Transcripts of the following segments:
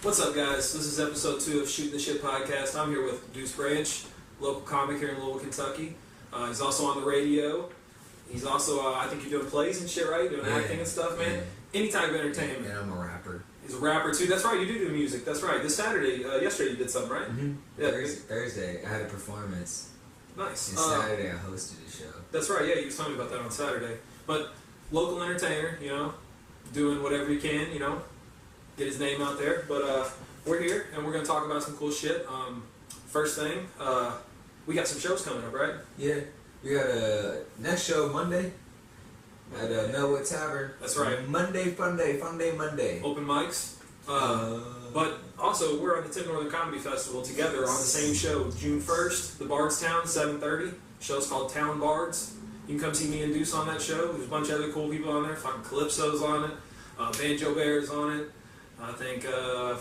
What's up, guys? This is episode 2 of Shootin' the Shit podcast. I'm here with Deuce Branch, local comic here in Louisville, Kentucky. He's also on the radio. He's also, I think you're doing plays and shit, right? Doing acting and stuff, man. Yeah. Any type of entertainment. And I'm a rapper. He's a rapper too. That's right. You do music. That's right. This Saturday, yesterday you did something, right? Mm-hmm. Yeah. Thursday, I had a performance. Nice. And Saturday, I hosted a show. That's right. Yeah, you was telling me about that on Saturday. But local entertainer, doing whatever you can, get his name out there. But we're here and we're gonna talk about some cool shit. First thing, we got some shows coming up, right? Yeah. We got a next show Monday at Melwood Tavern. That's right. Monday. Open mics. But also, we're on the 10 Northern Comedy Festival together on the same show, June 1st, the Bardstown, 7:30. Show's called Town Bards. You can come see me and Deuce on that show. There's a bunch of other cool people on there. Fucking Calypso's on it. Banjo Bear's on it. I think, I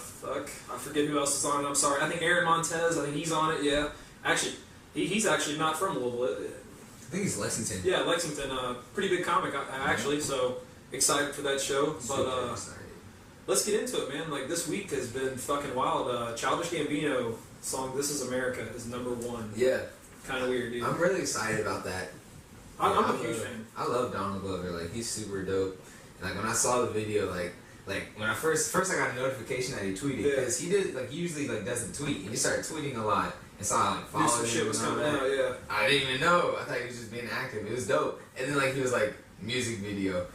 forget who else is on it. I'm sorry. I think Aaron Montez, I think he's on it, yeah. Actually, he's actually not from Louisville. I think he's Lexington. Yeah, Lexington. Pretty big comic, actually, so excited for that show. But let's get into it, man. Like, this week has been fucking wild. Childish Gambino song "This Is America" is #1. Yeah. Kind of weird, dude. I'm really excited about that. I'm a huge fan. I love Donald Glover. Like, he's super dope. And, like, when I saw the video, like when I first I got a notification that he tweeted, because he did, like, he usually, like, doesn't tweet, and he started tweeting a lot, and so I, like, followed him. Shit was coming out, yeah. I didn't even know. I thought he was just being active. It was dope. And then, like, he was like, music video.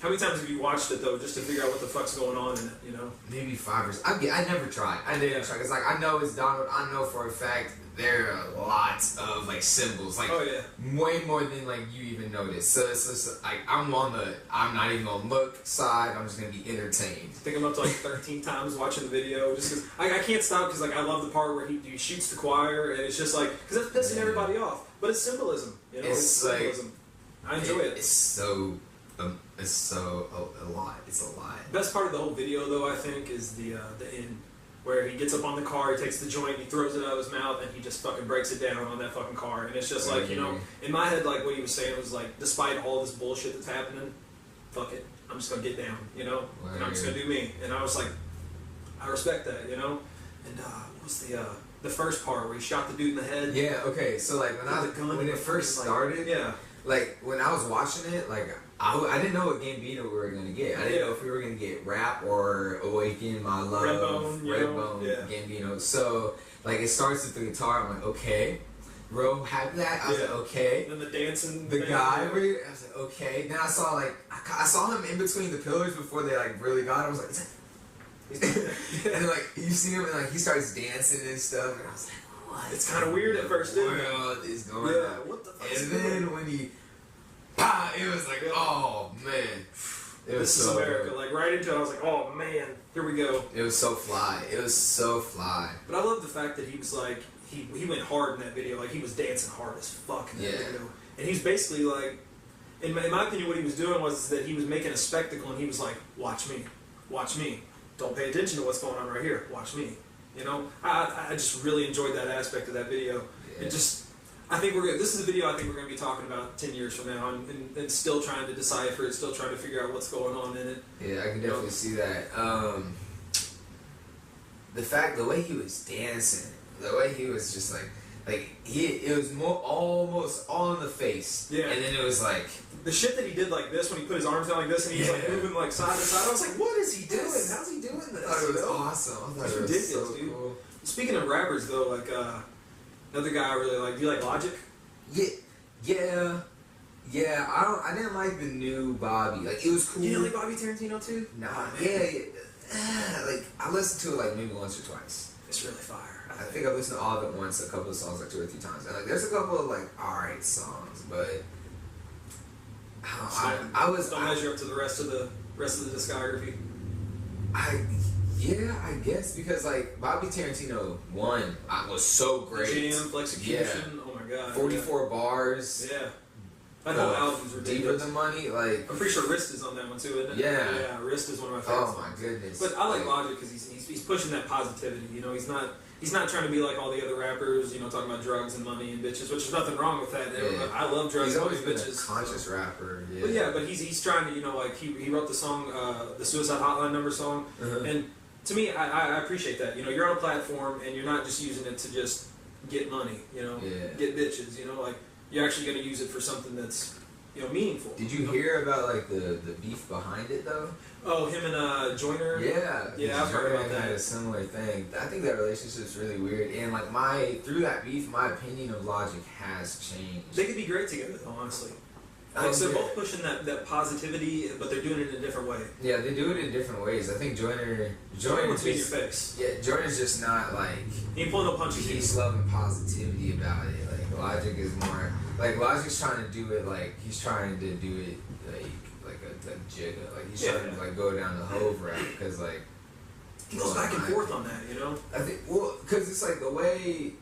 How many times have you watched it, though, just to figure out what the fuck's going on in it, Maybe 5 or 6. I never tried. I didn't try. Because, like, I know it's Donald. I know for a fact there are lots of, like, symbols. Like, way more than, like, you even notice. So it's just, like, I'm not even going to look side. I'm just going to be entertained. I think I'm up to, like, 13 times watching the video. Just because I can't stop because, like, I love the part where he shoots the choir. And it's just, like, because that's pissing everybody off. But it's symbolism. It's symbolism. I enjoy it. It's so... a lot. It's a lot. Best part of the whole video, though, I think, is the end, where he gets up on the car, he takes the joint, he throws it out of his mouth, and he just fucking breaks it down on that fucking car. And it's just like, in my head, like, what he was saying was like, despite all this bullshit that's happening, fuck it, I'm just gonna get down, and I'm just gonna do me. And I was like, I respect that, And what was the first part where he shot the dude in the head? Yeah. Okay. So like when it first started, like when I was watching it, like. I didn't know what Gambino we were going to get. I didn't know if we were going to get Rap or Awaken My Love, Redbone, Gambino. So, like, it starts with the guitar. I'm like, okay. Real happy that. I was like, okay. And then the dancing. The guy, I was like, okay. Then I saw, like, I saw him in between the pillars before they, like, really got him. I was like, and then, like, you see him and, like, he starts dancing and stuff. And I was like, what? It's kind of weird at first, dude. What is going on? What the fuck? And then when he... it was like, oh man. This is America. Like, right into it, I was like, oh man, here we go. It was so fly. But I love the fact that he was like, he went hard in that video. Like, he was dancing hard as fuck in that video. And he's basically like, in my opinion, what he was doing was that he was making a spectacle, and he was like, watch me. Don't pay attention to what's going on right here. Watch me. I just really enjoyed that aspect of that video. Yeah. It just... this is a video I think we're going to be talking about 10 years from now and still trying to decipher it, still trying to figure out what's going on in it. Yeah, I can definitely see that. The way he was dancing, the way he was just it was almost all in the face. Yeah. And then it was like... The shit that he did like this, when he put his arms down like this and he was like moving like side to side, I was like, what is he doing? How's he doing this? I thought it was awesome. I thought it was so cool. Speaking of rappers though, like... Another guy I really like. Do you like Logic? Yeah. I didn't like the new Bobby. Like, it was cool. You didn't like Bobby Tarantino too? Nah. Like, I listened to it like maybe once or twice. It's really fire. I think I listened to all of it once. A couple of songs like 2 or 3 times. And like, there's a couple of like alright songs, but don't measure up to the rest of the discography. Yeah, I guess, because like Bobby Tarantino 1 was so great. The Jam, Flexecution, oh my god. 44 bars. Yeah. That whole album's ridiculous. Deeper Than Money, like... I'm pretty sure Wrist is on that one too, isn't it? Yeah. Wrist is one of my favorites. Oh my goodness. But I like Logic because he's pushing that positivity, He's not trying to be like all the other rappers, talking about drugs and money and bitches, which is nothing wrong with that. Yeah. I love drugs and money and bitches. He's always been a conscious rapper, yeah. But yeah, but he's trying to, like, he wrote the song, the Suicide Hotline number song, and to me, I appreciate that. You know, you're on a platform and you're not just using it to just get money. You know, get bitches. You know, like you're actually going to use it for something that's, you know, meaningful. Did you hear about like the beef behind it though? Oh, him and Joyner. Yeah, I've heard about that. Had a similar thing. I think that relationship's really weird, and like through that beef, my opinion of Logic has changed. They could be great together, though, honestly. Like, so they're both pushing that positivity, but they're doing it in a different way. Yeah, they do it in different ways. I think Joyner wants to be in your face. Yeah, Joyner's just not like he ain't pulling no punches. He's loving positivity about it. Like Logic is more like Logic's trying to do it like he's trying to do it like a Jigga. Like he's trying to like go down the Hove route because like he goes back and forth on that, you know. I think because it's like the way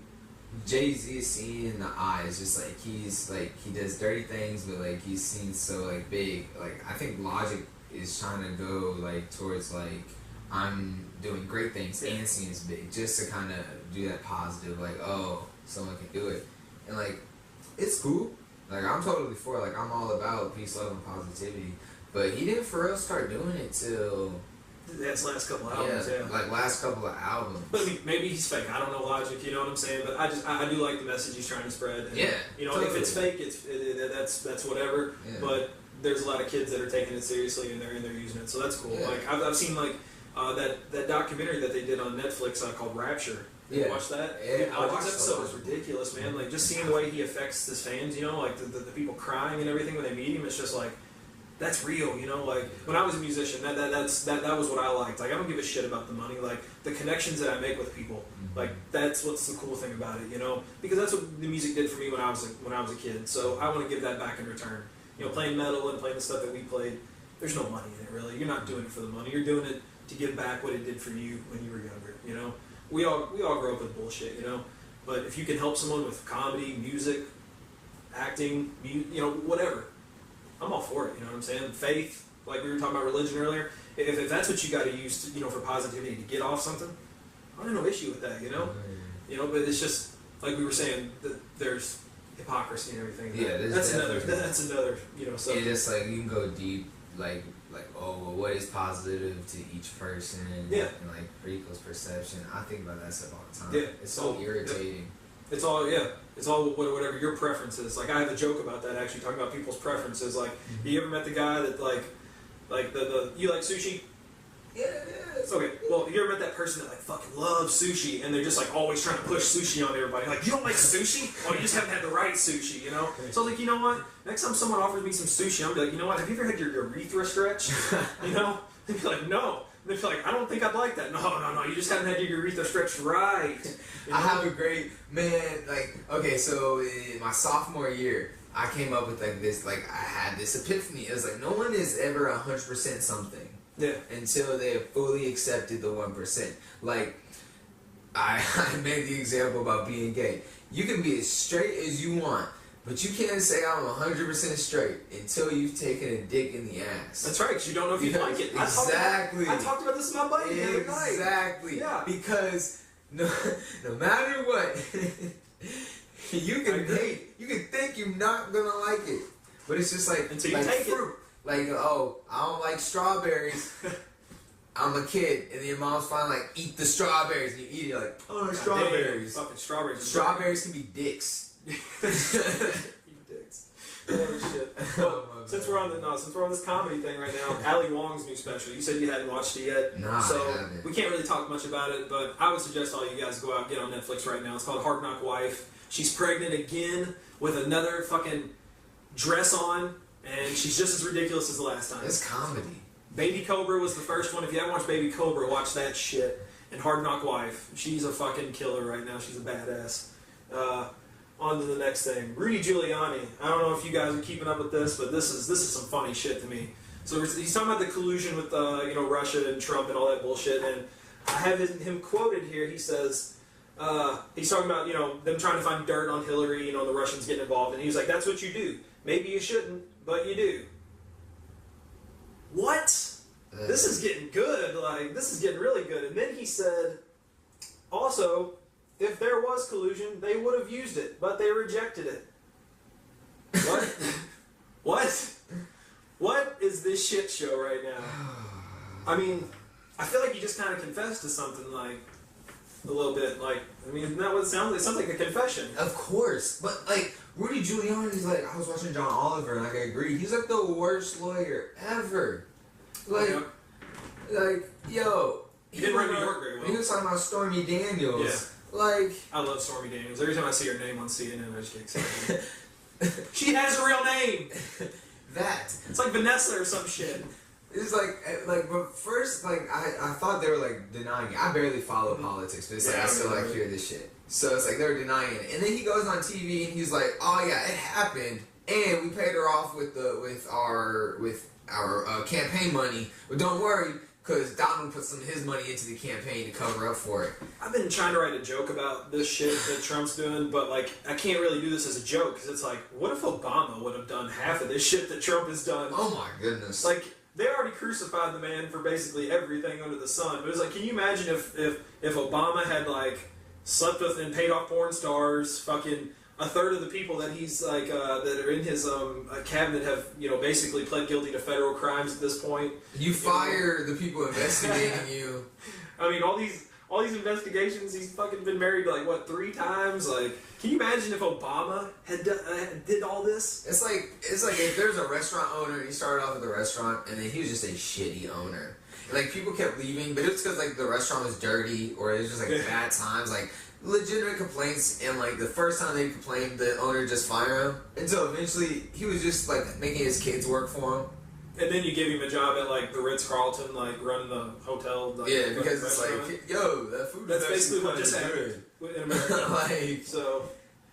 Jay-Z is seen in the eyes, just like he's like he does dirty things, but like he's seen so like big. Like I think Logic is trying to go like towards like I'm doing great things and seen as big, just to kind of do that positive. Like someone can do it, and like it's cool. Like I'm totally for like I'm all about peace, love, and positivity. But he didn't for real start doing it till. That's last couple of albums, like last couple of albums. But I mean, maybe he's fake. I don't know Logic, you know what I'm saying? But I do like the message he's trying to spread. And, you know, totally. If it's fake, that's whatever. Yeah. But there's a lot of kids that are taking it seriously and they're using it, so that's cool. Yeah. Like I've seen like that documentary that they did on Netflix called Rapture. You watch that? Yeah, I watched that episode. It was ridiculous, man. Like just seeing the way he affects his fans, you know, like the people crying and everything when they meet him. It's just like. That's real, you know. Like when I was a musician, that was what I liked. Like I don't give a shit about the money. Like the connections that I make with people, like that's what's the cool thing about it, you know. Because that's what the music did for me when I was a kid. So I want to give that back in return. You know, playing metal and playing the stuff that we played. There's no money in it really. You're not doing it for the money. You're doing it to give back what it did for you when you were younger. You know, we all grow up with bullshit, you know. But if you can help someone with comedy, music, acting, you know, whatever. I'm all for it, you know what I'm saying? Faith, like we were talking about religion earlier, if that's what you got to use, you know, for positivity to get off something, I have no issue with that, you know? You know, but it's just, like we were saying, there's hypocrisy and everything. Yeah, that's another, you know, subject. Yeah, just like, you can go deep, like, what is positive to each person, and like, for people's perception. I think about that stuff all the time. Yeah. It's so irritating. It's all whatever your preference is. Like I have a joke about that actually, talking about people's preferences. Like, you ever met the guy that like the you like sushi? Yeah. Okay. Well, you ever met that person that like fucking loves sushi and they're just like always trying to push sushi on everybody? Like, you don't like sushi? Oh, you just haven't had the right sushi, you know? So I was like, you know what? Next time someone offers me some sushi, I'm gonna be like, you know what? Have you ever had your urethra stretch? You know? They'd be like, no. They'd be like, I don't think I'd like that. No, you just haven't had your urethra stretched right. You know? I have a great, like, okay, so in my sophomore year, I came up with like this, like, I had this epiphany. It was like, no one is ever 100% something. Yeah. Until they have fully accepted the 1%. Like, I made the example about being gay. You can be as straight as you want. But you can't say I'm 100% straight until you've taken a dick in the ass. That's right, because you don't know if you like it. Exactly. I talked about this with my buddy the other night. Exactly. Yeah. Because no matter what, you can think you're not gonna like it, but it's just like until you take fruit. It. Like, oh, I don't like strawberries. I'm a kid, and your mom's finally like, eat the strawberries, and you eat it like, oh, strawberries. Fucking strawberries. Strawberries can be dicks. Dicks. Oh shit. Well, since we're on this comedy thing right now, Ali Wong's new special. You said you hadn't watched it yet. No, so I haven't. We can't really talk much about it, but I would suggest all you guys go out and get on Netflix right now. It's called Hard Knock Wife. She's pregnant again with another fucking dress on, and she's just as ridiculous as the last time. It's comedy. Baby Cobra was the first one. If you haven't watched Baby Cobra, watch that shit. And Hard Knock Wife. She's a fucking killer right now. She's a badass. On to the next thing. Rudy Giuliani. I don't know if you guys are keeping up with this, but this is some funny shit to me. So he's talking about the collusion with Russia and Trump and all that bullshit. And I have him quoted here. He says he's talking about them trying to find dirt on Hillary. The Russians getting involved, and he's like, "That's what you do. Maybe you shouldn't, but you do." What? This is getting good. Like, this is getting really good. And then he said, also, if there was collusion, they would have used it, but they rejected it. What? What? What is this shit show right now? I mean, I feel like you just kind of confessed to something, like, a little bit, like, I mean, isn't that what it sounds like? It sounds like a confession. Of course, but, like, Rudy Giuliani's like, I was watching John Oliver, and, like, I agree, he's, like, the worst lawyer ever. Like, yo. He didn't run New York very well. He was talking about Stormy Daniels. Yeah. Like... I love Stormy Daniels. Every time I see her name on CNN, I just get excited. She has a real name! That. It's like Vanessa or some shit. It's like, but first, like, I thought they were, like, denying it. I barely follow politics, but it's like, I still, like, hear this shit. So it's like, they were denying it. And then he goes on TV and he's like, oh, yeah, it happened, and we paid her off with our campaign money, but don't worry, because Donald put some of his money into the campaign to cover up for it. I've been trying to write a joke about this shit that Trump's doing, but, like, I can't really do this as a joke, because it's like, what if Obama would have done half of this shit that Trump has done? Oh, my goodness. Like, they already crucified the man for basically everything under the sun. But it's like, can you imagine if Obama had, like, slept with and paid off porn stars, fucking a third of the people that he's, like, that are in his cabinet have, you know, basically pled guilty to federal crimes at this point. You fire the people investigating you. I mean, all these investigations, he's fucking been married, like, what, 3 times? Like, can you imagine if Obama had did all this? It's like if there's a restaurant owner and he started off with a restaurant and then he was just a shitty owner. And, like, people kept leaving, but it was because, like, the restaurant was dirty or it was just, like, bad times, like, legitimate complaints, and, like, the first time they complained, the owner just fired him. Until eventually he was just, like, making his kids work for him. And then you give him a job at, like, the Ritz-Carlton, like, running the hotel. Like, yeah, because it's like, yo, that food that's is basically what just happened in America. Like, so,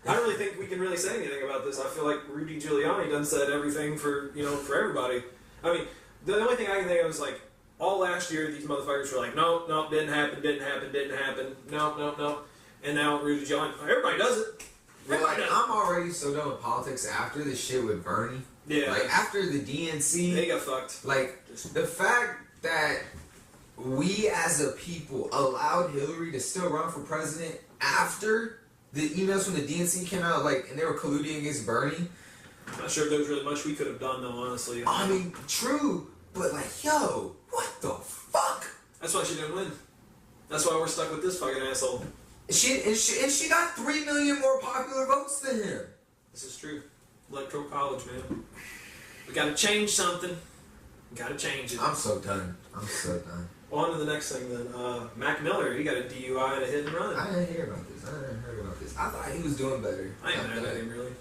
I don't really think we can really say anything about this. I feel like Rudy Giuliani done said everything for, you know, for everybody. I mean, the only thing I can think of is, like, all last year these motherfuckers were like, no, didn't happen, no. And now Rudy Giuliani, everybody does it. Everybody does it. I'm already so done with politics after this shit with Bernie. Yeah. Like, after the DNC, they got fucked. Like, the fact that we as a people allowed Hillary to still run for president after the emails from the DNC came out, like, and they were colluding against Bernie. I'm not sure if there was really much we could have done, though, honestly. I mean, true, but, like, yo, what the fuck? That's why she didn't win. That's why we're stuck with this fucking asshole. She got 3 million more popular votes than him. This is true. Electoral college, man. We gotta change something. We gotta change it. I'm so done. Well, on to the next thing then. Mac Miller, he got a DUI and a hit and run. I didn't hear about this. I thought he was doing better. I ain't mad at him, really.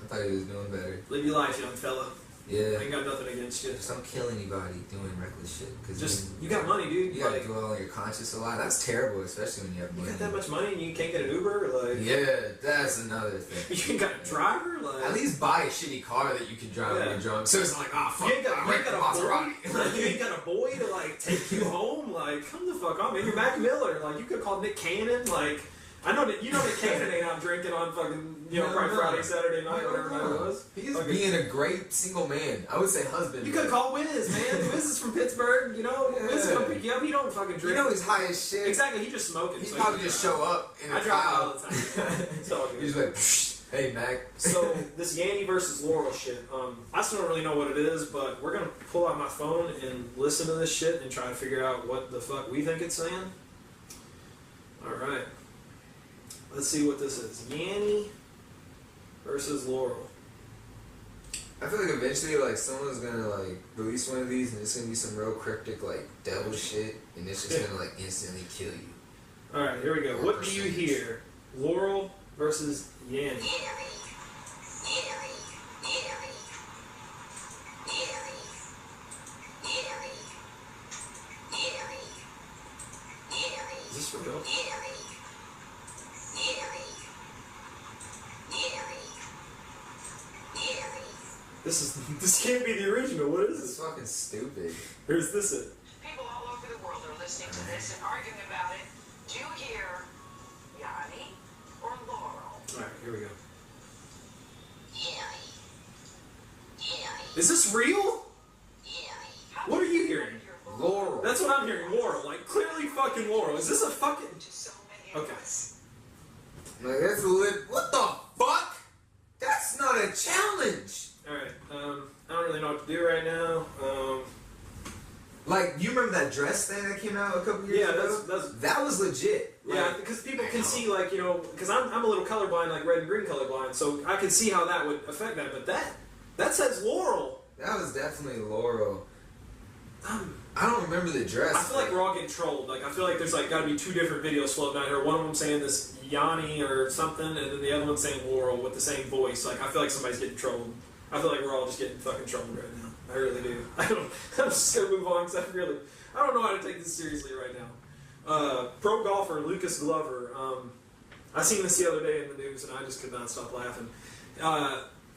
I thought he was doing better. Live your life, young fella. Yeah. I ain't got nothing against you. Just don't kill anybody doing reckless shit. Cause just, you got money, dude. You gotta dwell on your conscience a lot. That's terrible, especially when you have money. You got that much money and you can't get an Uber? Like, yeah, that's another thing. You ain't got a driver? Like, at least buy a shitty car that you can drive when you're drunk. So it's like, fuck. You ain't got a boy to, like, take you home? Like, come the fuck on, man. You're Mac Miller. Like, you could call Nick Cannon. Like, I know that, you know Nick Cannon ain't out drinking on fucking, you know, Friday, Saturday night, whatever night it was. He's being a great single man. I would say husband. You could call Wiz, man. Wiz is from Pittsburgh, you know. Yeah. Wiz come pick you up. He don't fucking drink. You know he's high as shit. Exactly. He just smoking. He'd probably just show up in a cloud. All the time. So he's like, hey, Mac. So this Yanny versus Laurel shit. I still don't really know what it is, but we're gonna pull out my phone and listen to this shit and try to figure out what the fuck we think it's saying. All right. Let's see what this is. Yanny versus Laurel. I feel like eventually, like, someone's gonna, like, release one of these and it's gonna be some real cryptic, like, devil shit, and it's just gonna, like, instantly kill you. Alright, here we go. What do you hear? Laurel versus Yanny. Is this real? This can't be the original. What is this? This fucking stupid. Where's this at? People all over the world are listening to this and arguing about it. Do you hear Yanny or Laurel? Alright, here we go. Is this real? What are you hearing? Laurel. That's what I'm hearing. Laurel. Like, clearly fucking Laurel. Is this a fucking... Okay. Like, that's a what the fuck? That's not a challenge. Alright, I don't really know what to do right now. Like, you remember that dress thing that came out a couple years ago? Yeah, that was legit. Like, yeah, because people can see, like, you know, because I'm a little colorblind, like red and green colorblind, so I can see how that would affect that. But that says Laurel. That was definitely Laurel. I don't remember the dress. I feel like we're all getting trolled. Like, I feel like there's like got to be 2 different videos floating out here. One of them saying this Yanni or something, and then the other one saying Laurel with the same voice. Like, I feel like somebody's getting trolled. I feel like we're all just getting fucking trolled right now. I really do. I'm just gonna move on because I don't know how to take this seriously right now. Pro golfer Lucas Glover. I seen this the other day in the news, and I just could not stop laughing.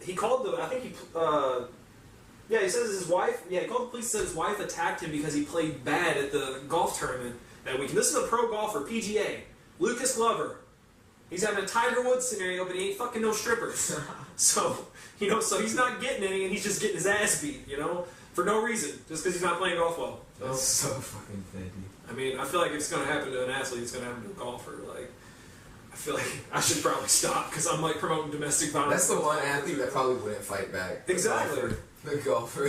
He called he says his wife. Yeah, he called the police. Said his wife attacked him because he played bad at the golf tournament that weekend. This is a pro golfer, PGA, Lucas Glover. He's having a Tiger Woods scenario, but he ain't fucking no strippers. So he's not getting any, and he's just getting his ass beat, you know, for no reason, just because he's not playing golf well. That's so fucking petty. I mean, I feel like if it's going to happen to an athlete, it's going to happen to a golfer. Like, I feel like I should probably stop because I'm like promoting domestic violence. That's the one athlete that probably wouldn't fight back. Exactly. The golfer.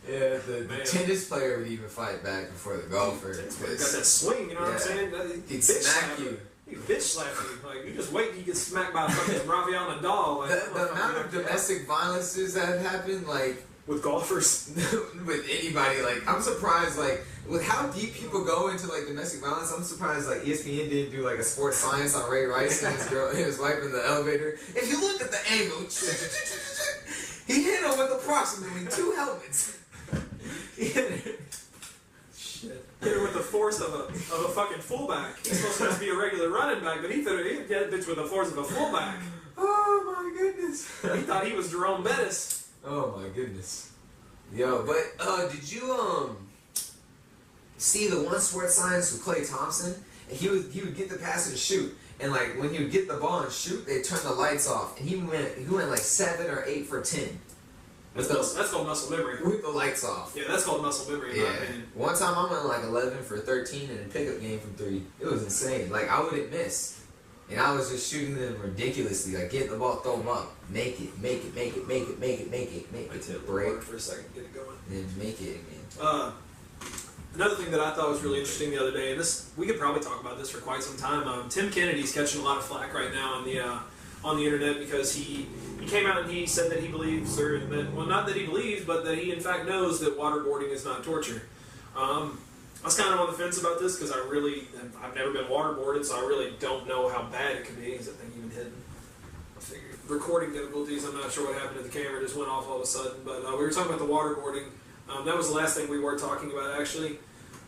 Yeah, the tennis player would even fight back before the golfer. Got that swing, you know what I'm saying? He'd smack you. He bitch slap you. Like, you just wait till you get smacked by fucking Rafael Nadal. Like, the amount of domestic violences that have happened, like... With golfers? With anybody, like, I'm surprised, like, with how deep people go into, like, domestic violence, I'm surprised, like, ESPN didn't do, like, a sports science on Ray Rice and his wife in the elevator. If you look at the angle, he hit him with approximately 2 helmets. He hit it. Hit her with the force of a fucking fullback. He's supposed to just be a regular running back, but he hit that bitch with the force of a fullback. Oh my goodness. He thought he was Jerome Bettis. Oh my goodness. Yo, but did you see the one sports science with Klay Thompson? He would get the pass and shoot, and like when he would get the ball and shoot, they turn the lights off, and he went like 7 or 8 for 10. That's called muscle memory. With the lights off. Yeah, that's called muscle memory in my opinion. One time I went like 11 for 13 in a pickup game from 3. It was insane. Like, I wouldn't miss. And I was just shooting them ridiculously. Like, get the ball, throw them up. Make it. To break. For a second, get it going. Then make it again. Another thing that I thought was really interesting the other day, and we could probably talk about this for quite some time. Tim Kennedy's catching a lot of flack right now on the internet because he came out and he said that he believes, not that he believes, but that he in fact knows that waterboarding is not torture. I was kind of on the fence about this because I've never been waterboarded, so I really don't know how bad it can be. Is that thing even hidden? I figured. Recording difficulties, I'm not sure what happened to the camera, just went off all of a sudden. But we were talking about the waterboarding. That was the last thing we were talking about, actually.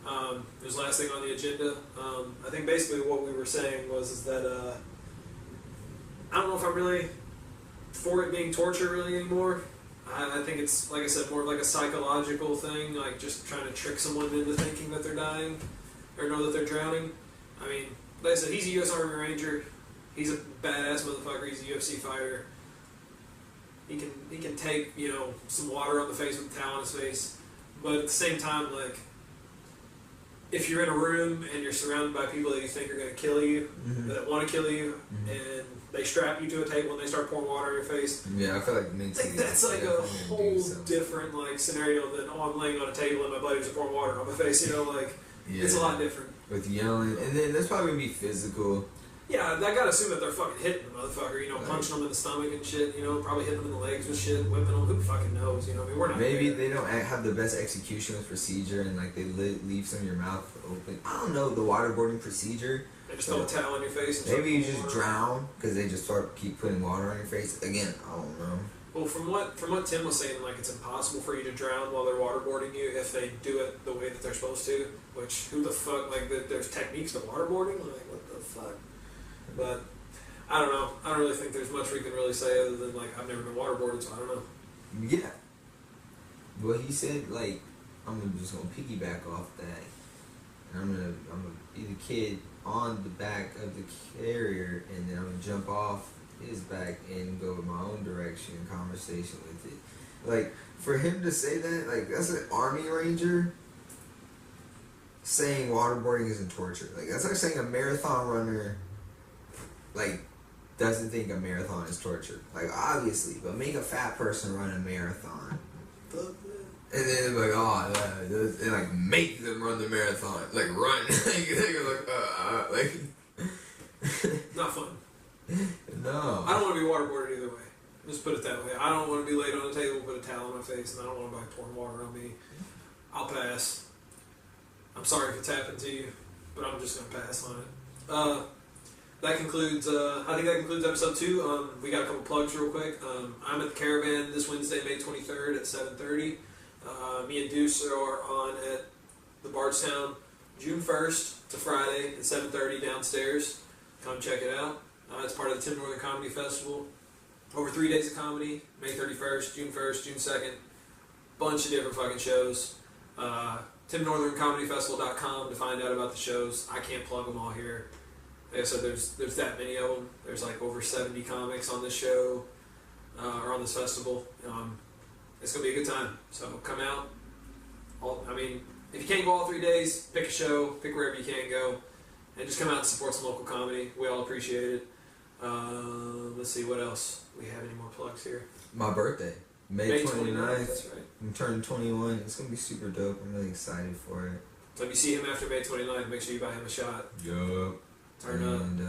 It was the last thing on the agenda. I think basically what we were saying was that I don't know if I'm really for it being torture really anymore. I think it's, like I said, more of like a psychological thing, like just trying to trick someone into thinking that they're dying or know that they're drowning. I mean, like I said, he's a U.S. Army Ranger. He's a badass motherfucker. He's a UFC fighter. He can take, some water on the face with a towel on his face. But at the same time, like, if you're in a room and you're surrounded by people that you think are going to kill you, that want to kill you, and they strap you to a table and they start pouring water in your face. Yeah, I feel like mentally that's like a whole different like scenario than I'm laying on a table and my buddies are pouring water on my face. It's a lot different. With yelling, and then that's probably gonna be physical. Yeah, I gotta assume that they're fucking hitting the motherfucker. Punching them in the stomach and shit. Probably hitting them in the legs with shit, whipping them. Who fucking knows? We're not. Maybe they don't have the best execution with procedure, and like they leave some of your mouth open. I don't know the waterboarding procedure. They just throw a towel on your face. And maybe you just drown because they just keep putting water on your face. Again, I don't know. Well, from what Tim was saying, like it's impossible for you to drown while they're waterboarding you if they do it the way that they're supposed to. Which who the fuck? Like there's techniques to waterboarding. Like what the fuck? But I don't know. I don't really think there's much we can really say other than like I've never been waterboarded, so I don't know. Yeah. Well, he said like I'm just gonna piggyback off that. And I'm gonna be the kid on the back of the carrier, and then I'm gonna jump off his back and go in my own direction in conversation with it. Like for him to say that, like that's an Army Ranger saying waterboarding isn't torture. Like that's like saying a marathon runner like doesn't think a marathon is torture. Like obviously, but make a fat person run a marathon. And then it's like, oh, yeah, and like make them run the marathon, like run, like not fun. No. I don't want to be waterboarded either way. Just put it that way. I don't want to be laid on the table, put a towel on my face, and I don't want to pouring water on me. I'll pass. I'm sorry if it's happened to you, but I'm just gonna pass on it. That concludes. I think that concludes episode 2. We got a couple plugs real quick. I'm at the Caravan this Wednesday, May 23rd at 7:30. Me and Deuce are on at the Bardstown June 1st to Friday at 7:30 downstairs. Come check it out. It's part of the Tim Northern Comedy Festival. Over 3 days of comedy, May 31st, June 1st, June 2nd. Bunch of different fucking shows. TimNorthernComedyFestival.com to find out about the shows. I can't plug them all here. Like I said, there's that many of them. There's like over 70 comics on this show, or on this festival. It's going to be a good time. So come out. If you can't go all 3 days, pick a show, pick wherever you can go, and just come out and support some local comedy. We all appreciate it. Let's see, what else? We have any more plugs here? My birthday, May 29th. That's right. I'm turning 21. It's going to be super dope. I'm really excited for it. So if you see him after May 29th, make sure you buy him a shot. Yup. Turn up. And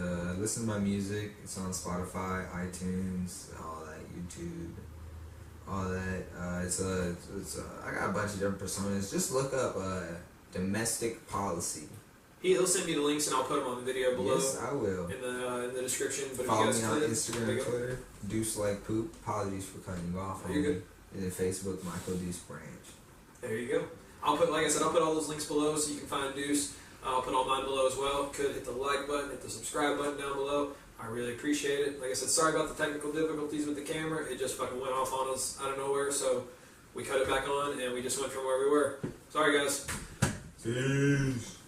listen to my music. It's on Spotify, iTunes, all that, YouTube, all that. I got a bunch of different personas. Just look up domestic policy. He'll send me the links and I'll put them on the video below. Yes, I will. In the description. But follow if you guys me on Instagram and Twitter. Deuce like poop. Apologies for cutting you off. You're good. And then Facebook, Michael Deuce Branch. There you go. I'll put all those links below so you can find Deuce. I'll put all mine below as well. Could hit the like button, hit the subscribe button down below. I really appreciate it. Like I said, sorry about the technical difficulties with the camera. It just fucking went off on us out of nowhere, so we cut it back on and we just went from where we were. Sorry, guys. Peace.